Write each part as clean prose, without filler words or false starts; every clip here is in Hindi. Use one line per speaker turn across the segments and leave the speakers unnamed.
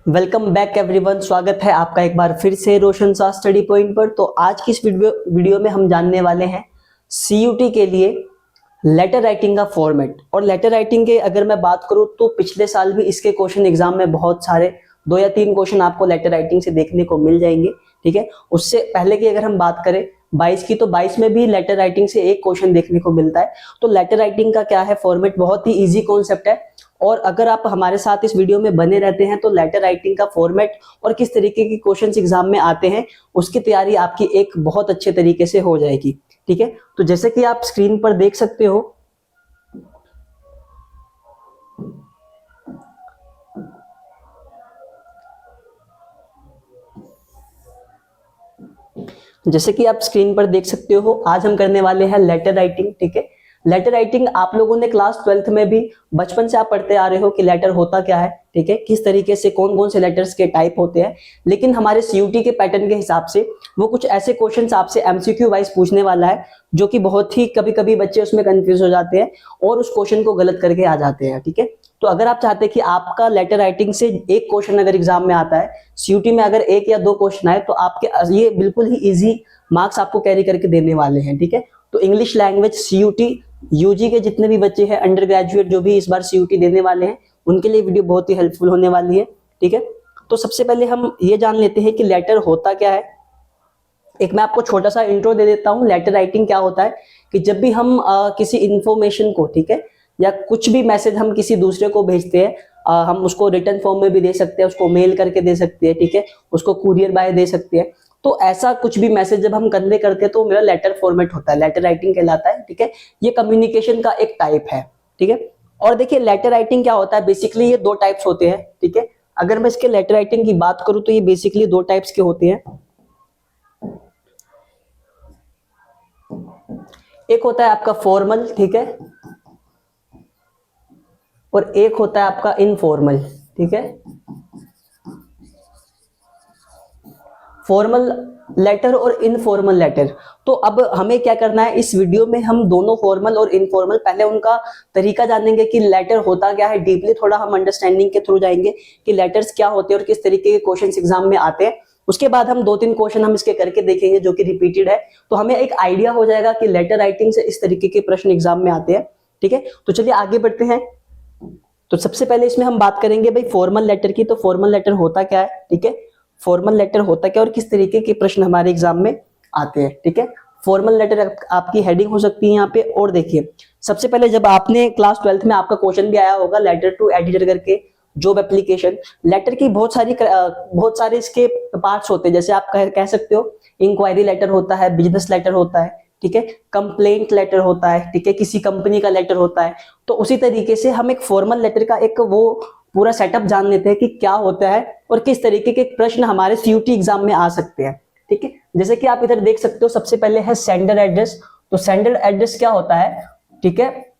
Welcome back everyone. स्वागत है आपका एक बार फिर से रोशन सा स्टडी पॉइंट पर। तो आज की इस वीडियो में हम जानने वाले हैं सीयूटी के लिए लेटर राइटिंग का फॉर्मेट। और लेटर राइटिंग के अगर मैं बात करूं तो पिछले साल भी इसके क्वेश्चन एग्जाम में बहुत सारे 2 या 3 क्वेश्चन आपको लेटर राइटिंग से देखने को मिल जाएंगे। ठीक है, उससे पहले की अगर हम बात करें 22 की, तो 22 में भी लेटर राइटिंग से एक क्वेश्चन देखने को मिलता है। तो लेटर राइटिंग का क्या है फॉर्मेट, बहुत ही इजी कॉन्सेप्ट है। और अगर आप हमारे साथ इस वीडियो में बने रहते हैं तो लेटर राइटिंग का फॉर्मेट और किस तरीके के क्वेश्चंस एग्जाम में आते हैं उसकी तैयारी आपकी एक बहुत अच्छे तरीके से हो जाएगी। ठीक है, तो जैसे कि आप स्क्रीन पर देख सकते हो, आज हम करने वाले हैं लेटर राइटिंग। ठीक है, लेटर राइटिंग आप लोगों ने क्लास 12th में भी बचपन से आप पढ़ते आ रहे हो कि लेटर होता क्या है। ठीक है, किस तरीके से कौन कौन से लेटर्स के टाइप होते हैं। लेकिन हमारे सीयूटी के पैटर्न के हिसाब से वो कुछ ऐसे क्वेश्चंस आपसे एमसीक्यू वाइज पूछने वाला है, जो कि बहुत ही कभी कभी बच्चे उसमें कंफ्यूज हो जाते हैं और उस क्वेश्चन को गलत करके आ जाते हैं। ठीक है, तो अगर आप चाहते हैं कि आपका लेटर राइटिंग से एक क्वेश्चन अगर एग्जाम में आता है, सीयूटी में अगर 1 या 2 क्वेश्चन आए, तो आपके ये बिल्कुल ही इजी मार्क्स आपको कैरी करके देने वाले हैं। ठीक है, तो इंग्लिश लैंग्वेज सीयूटी यूजी के जितने भी बच्चे हैं, अंडर ग्रेजुएट जो भी इस बार सीयूटी देने वाले हैं, उनके लिए वीडियो बहुत ही हेल्पफुल होने वाली है। ठीक है, तो सबसे पहले हम ये जान लेते हैं कि लेटर होता क्या है। एक मैं आपको छोटा सा इंट्रो दे देता हूं। लेटर राइटिंग क्या होता है कि जब भी हम किसी इंफॉर्मेशन को, ठीक है, या कुछ भी मैसेज हम किसी दूसरे को भेजते हैं, हम उसको रिटर्न फॉर्म में भी दे सकते हैं, उसको मेल करके दे सकते हैं, ठीक है, उसको कुरियर बाय दे सकते हैं। तो ऐसा कुछ भी मैसेज जब हम कन्वे करते हैं तो मेरा लेटर फॉर्मेट होता है, लेटर राइटिंग कहलाता है। ठीक है, ये कम्युनिकेशन का एक टाइप है। ठीक है, और देखिए लेटर राइटिंग क्या होता है, बेसिकली ये 2 टाइप्स होते हैं। ठीक है, अगर मैं इसके लेटर राइटिंग की बात करूं तो ये बेसिकली 2 टाइप्स के होते हैं। एक होता है आपका फॉर्मल, ठीक है, और एक होता है आपका इनफॉर्मल। ठीक है, फॉर्मल लेटर और इनफॉर्मल लेटर। तो अब हमें क्या करना है, इस वीडियो में हम दोनों फॉर्मल और इनफॉर्मल पहले उनका तरीका जानेंगे कि लेटर होता क्या है। डीपली थोड़ा हम अंडरस्टैंडिंग के थ्रू जाएंगे कि लेटर्स क्या होते हैं और किस तरीके के क्वेश्चंस एग्जाम में आते हैं। उसके बाद हम 2-3 क्वेश्चन हम इसके करके देखेंगे जो कि रिपीटेड है, तो हमें एक आइडिया हो जाएगा कि लेटर राइटिंग से इस तरीके के प्रश्न एग्जाम में आते हैं। ठीक है, तो चलिए आगे बढ़ते हैं। तो सबसे पहले इसमें हम बात करेंगे भाई फॉर्मल लेटर की। तो फॉर्मल लेटर होता क्या है, ठीक है, फॉर्मल लेटर होता क्या और किस तरीके के प्रश्न हमारे एग्जाम में आते हैं। ठीक है, फॉर्मल लेटर आपकी हेडिंग हो सकती है यहाँ पे। और देखिए सबसे पहले जब आपने क्लास 12th में आपका क्वेश्चन भी आया होगा लेटर टू एडिटर करके, जॉब एप्लीकेशन। लेटर की बहुत सारे इसके पार्ट्स होते हैं। जैसे आप कह सकते हो इंक्वायरी लेटर होता है, बिजनेस लेटर होता है, ठीक है, कंप्लेंट लेटर होता है, ठीक है, किसी कंपनी का लेटर होता है। तो उसी तरीके से हम एक फॉर्मल लेटर का एक वो पूरा सेटअप जान लेते हैं कि क्या होता है और किस तरीके के प्रश्न हमारे सीयूटी एग्जाम में आ सकते हैं। ठीक है, जैसे कि आप इधर देख सकते हो, सबसे पहले है सेंडर एड्रेस। तो सेंडर एड्रेस क्या होता है, ठीक है,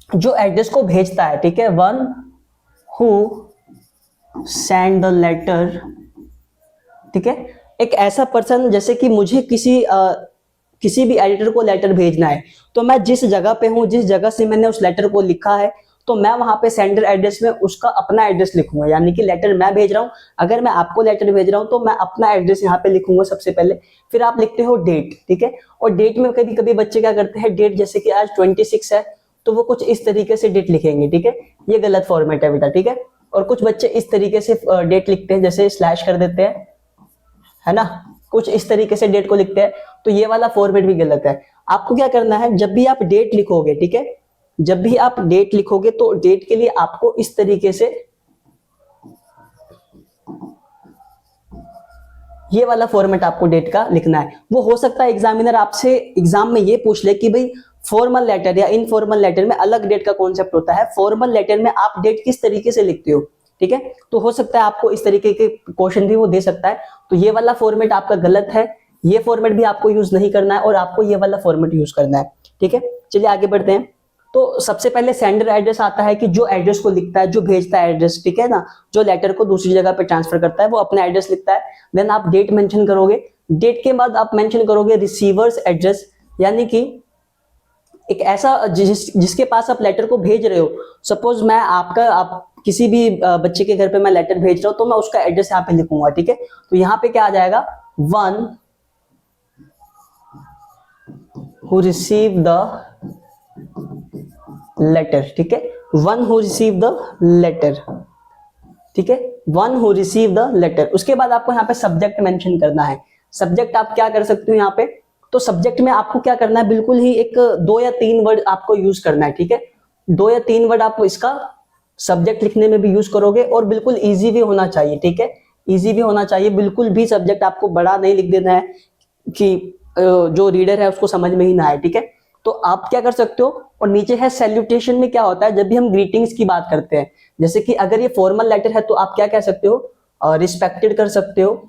जो एड्रेस को भेजता है, ठीक है, one who send the letter. ठीक है, एक ऐसा पर्सन, जैसे कि मुझे किसी भी एडिटर को लेटर भेजना है, तो मैं जिस जगह पे हूं, जिस जगह से मैंने उस लेटर को लिखा है, तो मैं वहां पे सेंडर एड्रेस में उसका अपना एड्रेस लिखूंगा। यानी कि लेटर मैं भेज रहा हूं, अगर मैं आपको लेटर भेज रहा हूं तो मैं अपना एड्रेस यहाँ पे लिखूंगा सबसे पहले। फिर आप लिखते हो डेट, ठीक है, और डेट में कभी कभी बच्चे क्या करते हैं, डेट जैसे कि आज 26 है तो वो कुछ इस तरीके से डेट लिखेंगे। ठीक है, ये गलत फॉर्मेट है बेटा। ठीक है, और कुछ बच्चे इस तरीके से डेट लिखते हैं, जैसे स्लैश कर देते हैं, है ना, कुछ इस तरीके से डेट को लिखते हैं, तो ये वाला फॉर्मेट भी गलत है। आपको क्या करना है, जब भी आप डेट लिखोगे, ठीक है, जब भी आप डेट लिखोगे तो डेट के लिए आपको इस तरीके से ये वाला फॉर्मेट आपको डेट का लिखना है। वो हो सकता है एग्जामिनर आपसे एग्जाम में ये पूछ ले कि भाई फॉर्मल लेटर या इनफॉर्मल लेटर में अलग डेट का कॉन्सेप्ट होता है, फॉर्मल लेटर में आप डेट किस तरीके से लिखते हो। ठीक है, तो हो सकता है आपको इस तरीके के क्वेश्चन भी वो दे सकता है। तो ये वाला फॉर्मेट आपका गलत है, ये फॉर्मेट भी आपको यूज नहीं करना है और आपको ये वाला फॉर्मेट यूज करना है। ठीक है, चलिए आगे बढ़ते हैं। तो सबसे पहले सेंडर एड्रेस आता है कि जो एड्रेस को लिखता है, जो भेजता है एड्रेस, ठीक है ना, जो लेटर को दूसरी जगह पे ट्रांसफर करता है वो अपना एड्रेस लिखता है। देन आप डेट मेंशन करोगे, डेट के बाद आप मेंशन करोगे रिसीवर्स एड्रेस, यानी कि एक ऐसा जिसके पास आप लेटर को भेज रहे हो, सपोज मैं आप किसी भी बच्चे के घर पे मैं लेटर भेज रहा हूं, तो मैं उसका एड्रेस यहाँ पे लिखूंगा, ठीक है। तो यहाँ पे क्या आ जाएगा, one who receive the letter, ठीक है, one who receive the letter, ठीक है, one who receive the letter. उसके बाद आपको यहाँ पे सब्जेक्ट मेंशन करना है। सब्जेक्ट आप क्या कर सकते हो यहाँ पे, तो सब्जेक्ट में आपको क्या करना है, बिल्कुल ही एक 2 या 3 वर्ड आपको यूज करना है, ठीक है। 2 या 3 वर्ड आप इसका सब्जेक्ट लिखने में भी यूज करोगे, और बिल्कुल इजी भी होना चाहिए, ठीक है, इजी भी होना चाहिए। बिल्कुल भी सब्जेक्ट आपको बड़ा नहीं लिख देना है कि जो रीडर है उसको समझ में ही ना आए, ठीक है। तो आप क्या कर सकते हो, और नीचे है सैल्यूटेशन में क्या होता है, जब भी हम ग्रीटिंग्स की बात करते हैं, जैसे कि अगर ये फॉर्मल लेटर है तो आप क्या कह सकते हो, रिस्पेक्टेड कर सकते हो,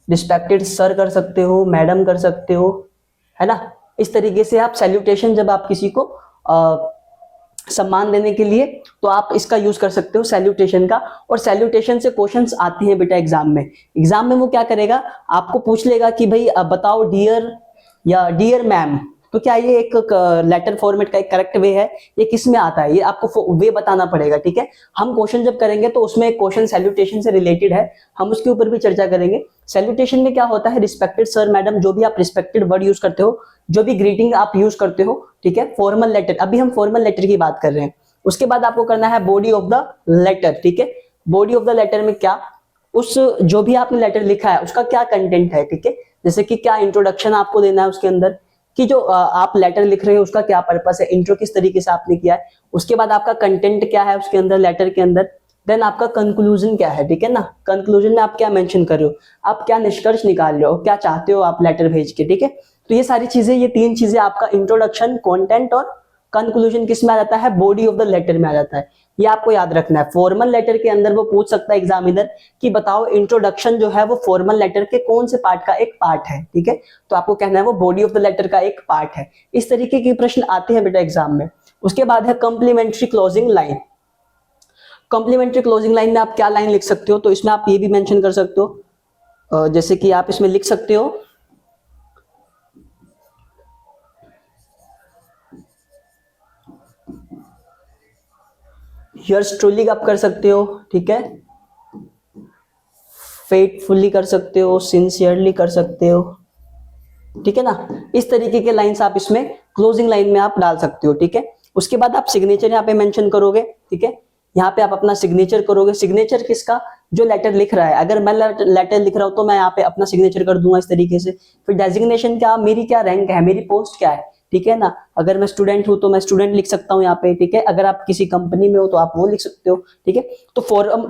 रिस्पेक्टेड सर कर सकते हो, मैडम कर सकते हो, है ना। इस तरीके से आप सैल्यूटेशन, जब आप किसी को सम्मान देने के लिए, तो आप इसका यूज कर सकते हो सैल्यूटेशन का। और सैल्यूटेशन से क्वेश्चंस आते हैं बेटा एग्जाम में। एग्जाम में वो क्या करेगा, आपको पूछ लेगा कि भाई बताओ डियर या डियर मैम, तो क्या ये एक लेटर फॉर्मेट का एक करेक्ट वे है, ये किस में आता है, ये आपको वे बताना पड़ेगा, ठीक है। हम क्वेश्चन जब करेंगे तो उसमें क्वेश्चन सैल्यूटेशन से रिलेटेड है, हम उसके ऊपर भी चर्चा करेंगे। सैल्यूटेशन में क्या होता है, रिस्पेक्टेड सर मैडम, जो भी आप रिस्पेक्टेड वर्ड यूज करते हो, जो भी ग्रीटिंग आप यूज करते हो, ठीक है। फॉर्मल लेटर, अभी हम फॉर्मल लेटर की बात कर रहे हैं। उसके बाद आपको करना है बॉडी ऑफ द लेटर, ठीक है। बॉडी ऑफ द लेटर में क्या, उस जो भी आपने लेटर लिखा है उसका क्या कंटेंट है, ठीक है। जैसे कि क्या इंट्रोडक्शन आपको देना है उसके अंदर, कि जो आप लेटर लिख रहे हो उसका क्या पर्पस है, इंट्रो किस तरीके से आपने किया है, उसके बाद आपका कंटेंट क्या है उसके अंदर, लेटर के अंदर, देन आपका कंक्लूजन क्या है, ठीक है ना। कंक्लूजन में आप क्या मेंशन कर रहे हो, आप क्या निष्कर्ष निकाल रहे हो, क्या चाहते हो आप लेटर भेज के, ठीक है। तो ये सारी चीजें, ये 3 चीजें आपका इंट्रोडक्शन, कंटेंट और कंक्लूजन किस में आ जाता है, बॉडी ऑफ द लेटर में आ जाता है। ये आपको याद रखना है। फॉर्मल लेटर के अंदर वो पूछ सकता है एग्जामिनर कि बताओ इंट्रोडक्शन जो है वो फॉर्मल लेटर के कौन से पार्ट का एक पार्ट है, ठीक है। तो आपको कहना है वो बॉडी ऑफ द लेटर का एक पार्ट है। इस तरीके के प्रश्न आते हैं बेटा एग्जाम में। उसके बाद है complimentary closing line. Complimentary closing line में आप क्या लाइन लिख सकते हो, तो इसमें आप ये भी मेंशन कर सकते हो, जैसे कि आप इसमें लिख सकते हो, योर्स ट्रूली आप कर सकते हो, ठीक है, फेथफुली कर सकते हो, सिंसियरली कर सकते हो, ठीक है ना। इस तरीके के लाइंस आप इसमें क्लोजिंग लाइन में आप डाल सकते हो, ठीक है। उसके बाद आप सिग्नेचर यहाँ पे मेंशन करोगे, ठीक है। यहाँ पे आप अपना सिग्नेचर करोगे। सिग्नेचर किसका, जो लेटर लिख रहा है। अगर मैं लेटर लिख रहा हूं तो मैं यहाँ पे अपना सिग्नेचर कर दूंगा इस तरीके से। फिर डेजिग्नेशन क्या, मेरी क्या रैंक है, मेरी पोस्ट क्या है, ठीक है ना। अगर मैं स्टूडेंट हूं तो मैं स्टूडेंट लिख सकता हूं यहाँ पे, ठीक है। अगर आप किसी कंपनी में हो तो आप वो लिख सकते हो, ठीक है। तो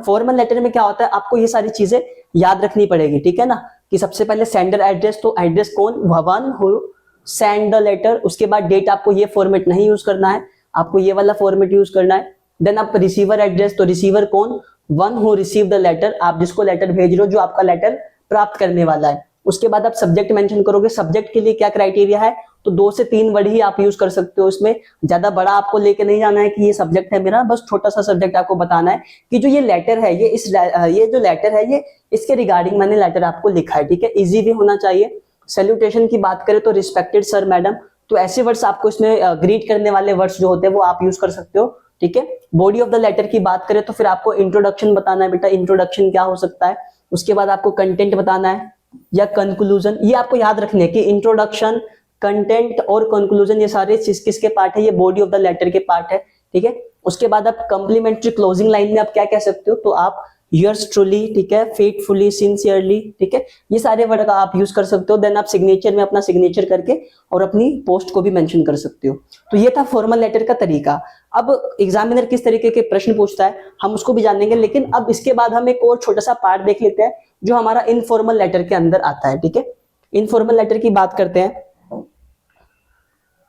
फॉर्मल लेटर में क्या होता है, आपको ये सारी चीजें याद रखनी पड़ेगी, ठीक है ना। कि सबसे पहले सेंडर एड्रेस, तो एड्रेस कौन, one who send the letter. उसके बाद डेट, आपको ये फॉर्मेट नहीं यूज करना है, आपको ये वाला फॉर्मेट यूज करना है। देन आप रिसीवर एड्रेस, तो रिसीवर कौन, one who receive the letter, आप जिसको लेटर भेज रहे हो, जो आपका लेटर प्राप्त करने वाला है। उसके बाद आप सब्जेक्ट मेंशन करोगे। सब्जेक्ट के लिए क्या क्राइटेरिया है, तो 2 से 3 वर्ड ही आप यूज कर सकते हो। इसमें ज्यादा बड़ा आपको लेके नहीं जाना है कि ये सब्जेक्ट है मेरा, बस छोटा सा सब्जेक्ट आपको बताना है कि जो ये लेटर है, ये जो लेटर है, ये इसके रिगार्डिंग मैंने लेटर आपको लिखा है, ठीक है। इजी भी होना चाहिए। सैल्यूटेशन की बात करें तो रिस्पेक्टेड सर मैडम, तो ऐसे वर्ड्स आपको इसमें ग्रीट करने वाले वर्ड्स जो होते हैं वो आप यूज कर सकते हो, ठीक है। बॉडी ऑफ द लेटर की बात करें तो फिर आपको इंट्रोडक्शन बताना है बेटा, इंट्रोडक्शन क्या हो सकता है। उसके बाद आपको कंटेंट बताना है या कंक्लूजन। ये आपको याद रखने है कि इंट्रोडक्शन, कंटेंट और कंक्लूजन ये सारे किसके पार्ट है, ये बॉडी ऑफ द लेटर के पार्ट है, ठीक है। उसके बाद आप कंप्लीमेंट्री क्लोजिंग लाइन में आप क्या कह सकते हो, तो आप योर्स ट्रूली, ठीक है, फेथफुली, सिंसियरली, ठीक है, ये सारे वर्ड का आप यूज कर सकते हो। देन आप सिग्नेचर में अपना सिग्नेचर करके और अपनी पोस्ट को भी मेंशन कर सकते हो। तो ये था फॉर्मल लेटर का तरीका। अब एग्जामिनर किस तरीके के प्रश्न पूछता है हम उसको भी जानेंगे, लेकिन अब इसके बाद हम एक और छोटा सा पार्ट देख लेते हैं जो हमारा इनफॉर्मल लेटर के अंदर आता है, ठीक है। इनफॉर्मल लेटर की बात करते हैं।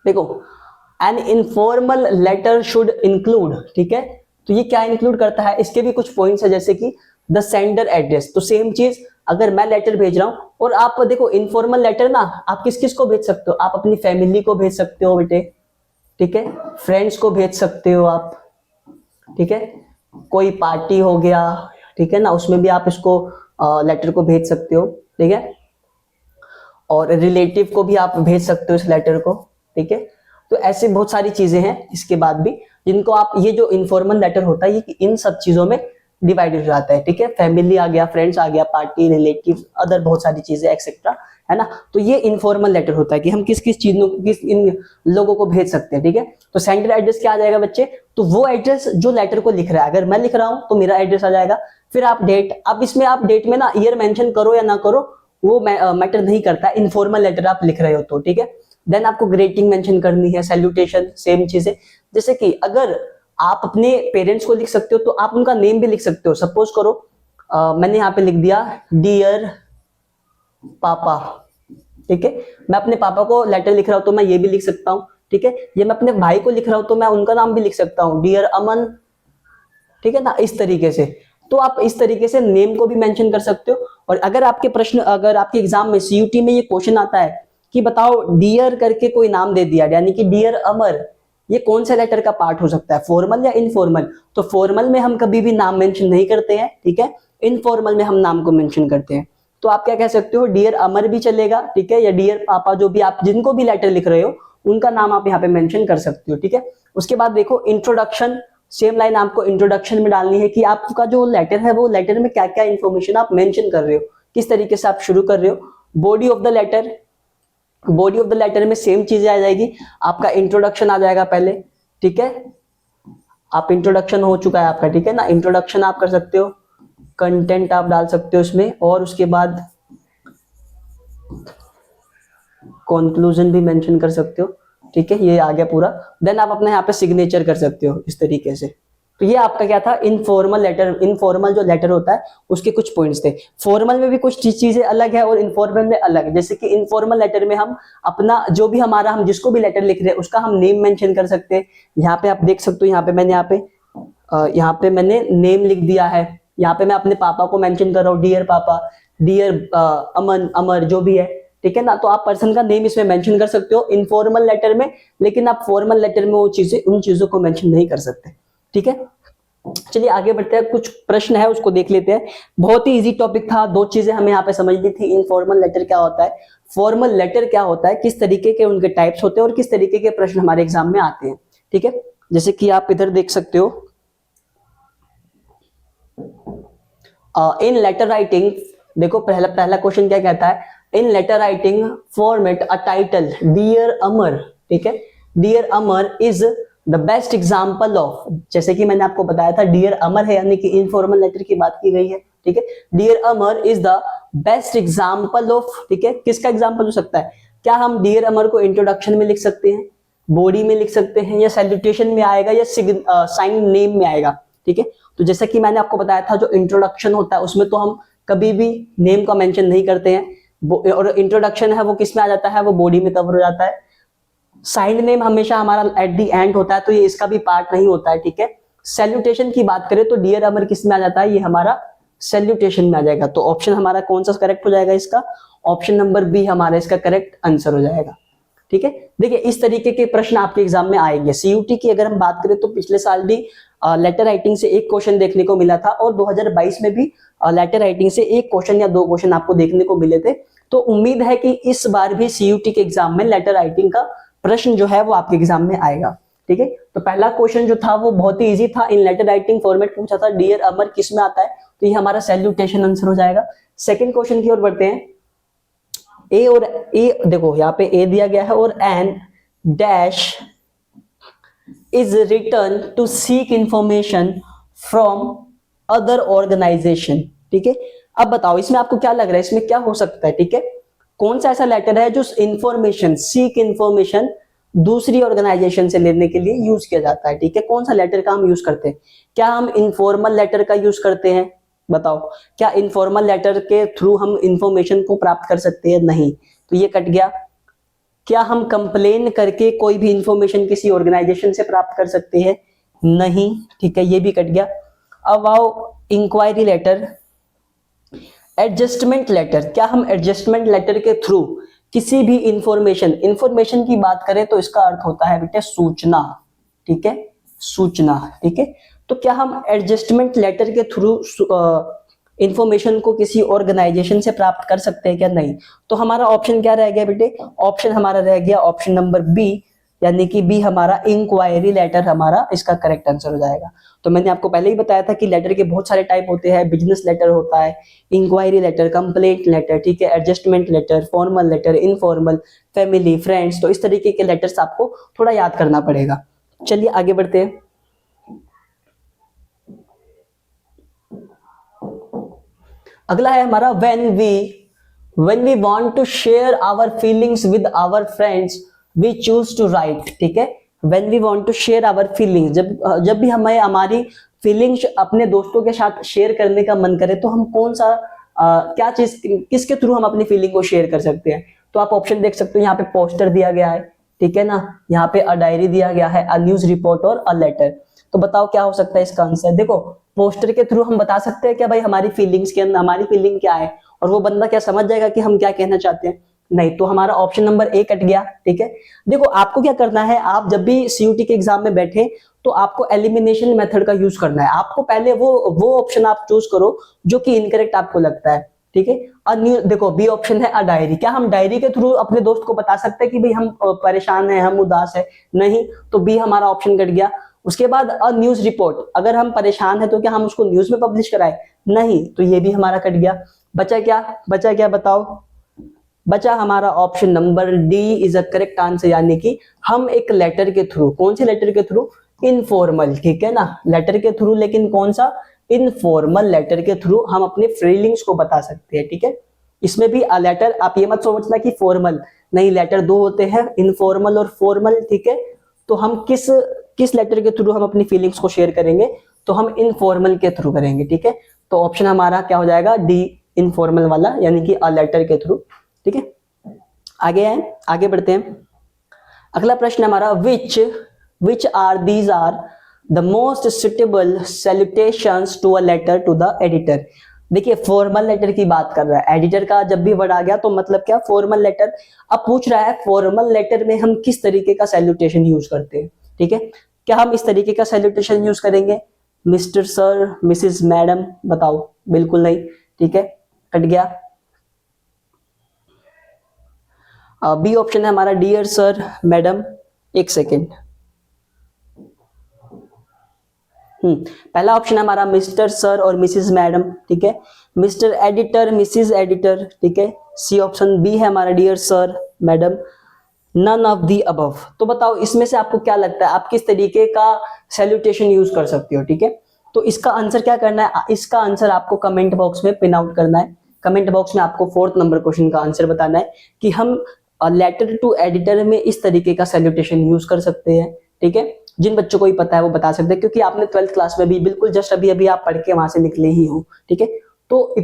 देखो, an informal letter should include, ठीक है। तो ये क्या इंक्लूड करता है, इसके भी कुछ पॉइंट्स है, जैसे कि द सेंडर एड्रेस। तो सेम चीज, अगर मैं लेटर भेज रहा हूं, और आप देखो इनफॉर्मल लेटर ना आप किस किस को भेज सकते हो, आप अपनी फैमिली को भेज सकते हो बेटे, ठीक है, फ्रेंड्स को भेज सकते हो आप, ठीक है, कोई पार्टी हो गया, ठीक है ना, उसमें भी आप इसको लेटर को भेज सकते हो, ठीक है। और रिलेटिव को भी आप भेज सकते हो इस लेटर को, ठीक है। तो ऐसे बहुत सारी चीजें हैं इसके बाद भी, जिनको आप, ये जो इनफॉर्मल लेटर होता है ये इन सब चीजों में डिवाइड हो जाता है, ठीक है। फैमिली आ गया, फ्रेंड्स आ गया, पार्टी, रिलेटिव, अदर बहुत सारी चीजें एक्सेट्रा, है ना। तो ये इनफॉर्मल लेटर होता है कि हम किस किस चीजों को, किस इन लोगों को भेज सकते हैं, ठीक है। तो सेंडर एड्रेस क्या आ जाएगा बच्चे, तो वो एड्रेस जो लेटर को लिख रहा है, अगर मैं लिख रहा हूं तो मेरा एड्रेस आ जाएगा। फिर आप डेट, अब इसमें आप डेट में ना ईयर मेंशन करो या ना करो वो मैटर नहीं करता, इनफॉर्मल लेटर आप लिख रहे हो तो, ठीक है। देन आपको ग्रेटिंग मेंशन करनी है, सैल्यूटेशन, सेम चीजें। जैसे कि अगर आप अपने पेरेंट्स को लिख सकते हो तो आप उनका नेम भी लिख सकते हो। सपोज करो मैंने यहाँ पे लिख दिया डियर पापा, ठीक है। मैं अपने पापा को लेटर लिख रहा हूं तो मैं ये भी लिख सकता हूं, ठीक है। ये मैं अपने भाई को लिख रहा हूं तो मैं उनका नाम भी लिख सकता हूं, डियर अमन, ठीक है ना, इस तरीके से। तो आप इस तरीके से नेम को भी मेंशन कर सकते हो। और अगर आपके प्रश्न, अगर आपके एग्जाम में सीयूटी में ये क्वेश्चन आता है कि बताओ डियर करके कोई नाम दे दिया, यानी कि डियर अमर, ये कौन सा लेटर का पार्ट हो सकता है, फॉर्मल या इनफॉर्मल। तो फॉर्मल में हम कभी भी नाम मेंशन नहीं करते हैं, ठीक है। इनफॉर्मल में हम नाम को मेंशन करते हैं। तो आप क्या कह सकते हो, डियर अमर भी चलेगा, ठीक है, या डियर पापा, जो भी आप जिनको भी लेटर लिख रहे हो उनका नाम आप यहाँ पे मेंशन कर सकते हो, ठीक है। उसके बाद देखो इंट्रोडक्शन, सेम लाइन आपको इंट्रोडक्शन में डालनी है कि आपका जो लेटर है वो लेटर में क्या क्या इंफॉर्मेशन आप मेंशन कर रहे हो, किस तरीके से आप शुरू कर रहे हो। Body of the letter, body of the letter में सेम चीजें आ जाएगी, आपका इंट्रोडक्शन आ जाएगा पहले, ठीक है। आप इंट्रोडक्शन हो चुका है आपका, ठीक है ना, इंट्रोडक्शन आप कर सकते हो, कंटेंट आप डाल सकते हो उसमें, और उसके बाद कंक्लूजन भी मेंशन कर सकते हो, ठीक है। ये आ गया पूरा। देन आप अपने यहाँ पे सिग्नेचर कर सकते हो इस तरीके से। तो ये आपका क्या था, इनफॉर्मल लेटर। इनफॉर्मल जो लेटर होता है उसके कुछ पॉइंट्स थे। फॉर्मल में भी कुछ चीजें अलग है और इनफॉर्मल में अलग है। जैसे कि इनफॉर्मल लेटर में हम अपना जो भी हमारा, हम जिसको भी लेटर लिख रहे हैं उसका हम नेम मेंशन कर सकते हैं। यहाँ पे आप देख सकते हो, यहाँ पे मैंने नेम लिख दिया है। यहाँ पे मैं अपने पापा को मेंशन कर रहा हूँ, डियर पापा, डियर अमन, अमर, जो भी है, ठीक है ना। तो आप पर्सन का नेम इसमें मेंशन कर सकते हो इनफॉर्मल लेटर में, लेकिन आप फॉर्मल लेटर में वो चीजें, उन चीजों को मेंशन नहीं कर सकते, ठीक है। चलिए आगे बढ़ते हैं, कुछ प्रश्न है उसको देख लेते हैं। बहुत ही इजी टॉपिक था, दो चीजें हमें यहाँ पे समझनी थी, इनफॉर्मल लेटर क्या होता है, फॉर्मल लेटर क्या होता है, किस तरीके के उनके टाइप्स होते हैं और किस तरीके के प्रश्न हमारे एग्जाम में आते हैं, ठीक है। जैसे कि आप इधर देख सकते हो, इन लेटर राइटिंग, देखो पहला क्वेश्चन क्या कहता है, in letter writing format a title dear Amar, ठीक है। Dear Amar is the best example of, जैसे कि मैंने आपको बताया था डियर अमर है, यानी कि इनफॉर्मल लेटर की बात की गई है, ठीक है। Dear Amar is the best example of, ठीक है, किसका एग्जाम्पल हो सकता है। क्या हम डियर अमर को इंट्रोडक्शन में लिख सकते हैं, बॉडी में लिख सकते हैं, या सैल्यूटेशन में आएगा, या साइन नेम में आएगा, ठीक है। तो जैसा कि मैंने आपको बताया था, जो इंट्रोडक्शन होता है उसमें तो हम कभी भी नेम का मेंशन नहीं करते हैं, और इंट्रोडक्शन है वो किस में आ जाता है, वो बॉडी में कवर हो जाता है। साइंड नेम हमेशा हमारा एट द एंड होता है, तो ये इसका भी पार्ट नहीं होता है, ठीक है। सैल्यूटेशन की बात करें तो डियर अमर किस में आ जाता है, ये हमारा सैल्यूटेशन में आ जाएगा। तो ऑप्शन हमारा कौन सा करेक्ट हो जाएगा, इसका ऑप्शन नंबर बी हमारा इसका करेक्ट आंसर हो जाएगा, ठीक है। देखिए इस तरीके के प्रश्न आपके एग्जाम में आएंगे। सीयूटी की अगर हम बात करें तो पिछले साल भी लेटर राइटिंग से एक क्वेश्चन देखने को मिला था, और 2022 में भी लेटर राइटिंग से एक क्वेश्चन या दो क्वेश्चन आपको देखने को मिले थे। तो उम्मीद है कि इस बार भी सीयूटी के एग्जाम में लेटर राइटिंग का प्रश्न जो है वो आपके एग्जाम में आएगा, ठीक है। तो पहला क्वेश्चन जो था वो बहुत ही इजी था, इन लेटर राइटिंग फॉर्मेट पूछा था, डियर अमर किस में आता है, तो ये हमारा सैल्यूटेशन आंसर हो जाएगा। सेकंड क्वेश्चन की ओर बढ़ते हैं। ए और ए, देखो यहाँ पे ए दिया गया है, और N dash is return to seek information from other organisation, ठीक है। अब बताओ इसमें आपको क्या लग रहा है, इसमें क्या हो सकता है, ठीक है। कौन सा ऐसा लेटर है जो इंफॉर्मेशन, सीक इंफॉर्मेशन दूसरी ऑर्गेनाइजेशन से लेने के लिए यूज किया जाता है, ठीक है। कौन सा लेटर का हम यूज करते हैं, क्या हम इनफॉर्मल लेटर का यूज करते हैं, बताओ। क्या इनफॉर्मल लेटर के थ्रू हम इंफॉर्मेशन को प्राप्त कर सकते हैं, नहीं, तो ये कट गया। क्या हम कंप्लेन करके कोई भी इंफॉर्मेशन किसी ऑर्गेनाइजेशन से प्राप्त कर सकते हैं, नहीं, ठीक है, ये भी कट गया। अब आओ इंक्वायरी लेटर, एडजस्टमेंट लेटर, क्या हम एडजस्टमेंट लेटर के थ्रू किसी भी इंफॉर्मेशन की बात करें तो इसका अर्थ होता है बेटे सूचना, ठीक है, सूचना, ठीक है। तो क्या हम एडजस्टमेंट लेटर के थ्रू इंफॉर्मेशन को किसी ऑर्गेनाइजेशन से प्राप्त कर सकते हैं क्या, नहीं। तो हमारा ऑप्शन क्या रह गया बेटे, ऑप्शन हमारा रह गया ऑप्शन नंबर बी, यानी कि बी हमारा इंक्वायरी लेटर हमारा इसका करेक्ट आंसर हो जाएगा। तो मैंने आपको पहले ही बताया था कि लेटर के बहुत सारे टाइप होते हैं, बिजनेस लेटर होता है, इंक्वायरी लेटर, कंप्लेंट लेटर, ठीक है, adjustment letter, formal letter, informal, family, friends. तो इस तरीके के लेटर्स आपको थोड़ा याद करना पड़ेगा। चलिए आगे बढ़ते हैं। अगला है हमारा when we want to share our feelings with our friends we choose to write। ठीक है, when we want to share our feelings, जब भी हमें हमारी फीलिंग्स अपने दोस्तों के साथ शेयर करने का मन करे तो हम कौन सा क्या चीज किसके थ्रू हम अपनी फीलिंग को शेयर कर सकते हैं। तो आप ऑप्शन देख सकते हो, यहाँ पे पोस्टर दिया गया है, ठीक है ना, यहाँ पे अ डायरी दिया गया है, अ न्यूज रिपोर्ट और अ लेटर। तो बताओ क्या हो सकता है इसका आंसर। देखो, पोस्टर के थ्रू हम बता सकते हैं क्या भाई हमारी फीलिंग्स के अंदर हमारी फीलिंग क्या है, और वो बंदा क्या समझ जाएगा कि हम क्या कहना चाहते हैं। नहीं, तो हमारा ऑप्शन नंबर ए कट गया। ठीक है, देखो आपको क्या करना है, आप जब भी सीयूटी के एग्जाम में बैठे तो आपको एलिमिनेशन मेथड का यूज करना है। आपको पहले वो ऑप्शन आप चूज करो जो कि इनकरेक्ट आपको लगता है। ठीक है, देखो बी ऑप्शन है अ डायरी। क्या हम डायरी के थ्रू अपने दोस्त को बता सकते हैं कि भाई हम परेशान हैं, हम उदास है? नहीं, तो बी हमारा ऑप्शन कट गया। उसके बाद अ न्यूज रिपोर्ट, अगर हम परेशान है तो क्या हम उसको न्यूज में पब्लिश कराए? नहीं, तो ये भी हमारा कट गया। बचा क्या बताओ। बचा हमारा option number D is a correct answer, यानी कि हम एक लेटर के थ्रू, कौन से लेटर के थ्रू? इनफॉर्मल। ठीक है ना, लेटर के थ्रू, लेकिन कौन सा? इनफॉर्मल लेटर के थ्रू हम अपने फीलिंग्स को बता सकते हैं। ठीक है, इसमें भी अ लेटर, आप ये मत सोचना कि फॉर्मल, नहीं, लेटर दो होते हैं, इनफॉर्मल और फॉर्मल। ठीक है, तो हम किस लेटर के थ्रू हम अपनी फीलिंग्स को शेयर करेंगे? तो हम इनफॉर्मल के थ्रू करेंगे। ठीक है, तो ऑप्शन हमारा क्या हो जाएगा? डी, इनफॉर्मल वाला, यानी कि अ लेटर के थ्रू। ठीक है, आगे बढ़ते हैं। अगला प्रश्न हमारा which are these are the most suitable salutations to a letter to the editor। देखिए, फॉर्मल लेटर की बात कर रहा है, एडिटर का जब भी वर्ड आ गया तो मतलब क्या? Formal letter. अब पूछ रहा है फॉर्मल लेटर में हम किस तरीके का सैल्यूटेशन यूज करते हैं। ठीक है, क्या हम इस तरीके का सैल्यूटेशन यूज करेंगे? Mister, sir, Mrs, madam? बताओ, बिल्कुल नहीं। ठीक है, कट गया। बी ऑप्शन है हमारा डियर सर, मैडम। एक सेकेंड, पहला ऑप्शन है हमारा मिस्टर, सर और मिसेस, मैडम। ठीक है, मिस्टर एडिटर, मिसेस एडिटर। ठीक है, सी ऑप्शन बी है हमारा dear sir, madam, none of the above. तो बताओ इसमें से आपको क्या लगता है, आप किस तरीके का सैल्यूटेशन यूज कर सकते हो? ठीक है, तो इसका आंसर क्या करना है, इसका आंसर आपको कमेंट बॉक्स में पिन आउट करना है। कमेंट बॉक्स में आपको 4th नंबर क्वेश्चन का आंसर बताना है कि हम लेटर टू एडिटर में इस तरीके का सैल्यूटेशन यूज कर सकते हैं। ठीक है, जिन बच्चों को ही पता है वो बता सकते हैं, क्योंकि आपने 12th क्लास में भी बिल्कुल जस्ट अभी आप पढ़ के वहां से निकले ही हो। ठीक है, तो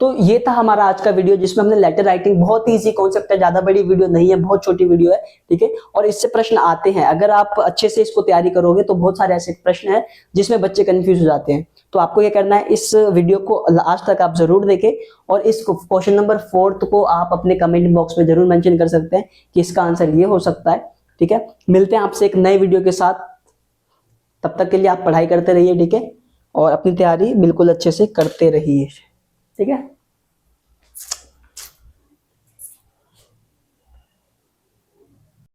तो ये था हमारा आज का वीडियो, जिसमें हमने लेटर राइटिंग, बहुत ही इजी कॉन्सेप्ट है, ज्यादा बड़ी वीडियो नहीं है, बहुत छोटी वीडियो है। ठीक है, और इससे प्रश्न आते हैं, अगर आप अच्छे से इसको तैयारी करोगे तो बहुत सारे ऐसे प्रश्न हैं जिसमें बच्चे कंफ्यूज हो जाते हैं। तो आपको क्या करना है, इस वीडियो को लास्ट तक आप जरूर देखें, और इस क्वेश्चन नंबर 4 को आप अपने कमेंट बॉक्स में जरूर मेंशन कर सकते हैं कि इसका आंसर ये हो सकता है। ठीक है, मिलते हैं आपसे एक नए वीडियो के साथ, तब तक के लिए आप पढ़ाई करते रहिए। ठीक है, और अपनी तैयारी बिल्कुल अच्छे से करते रहिए। ठीक है।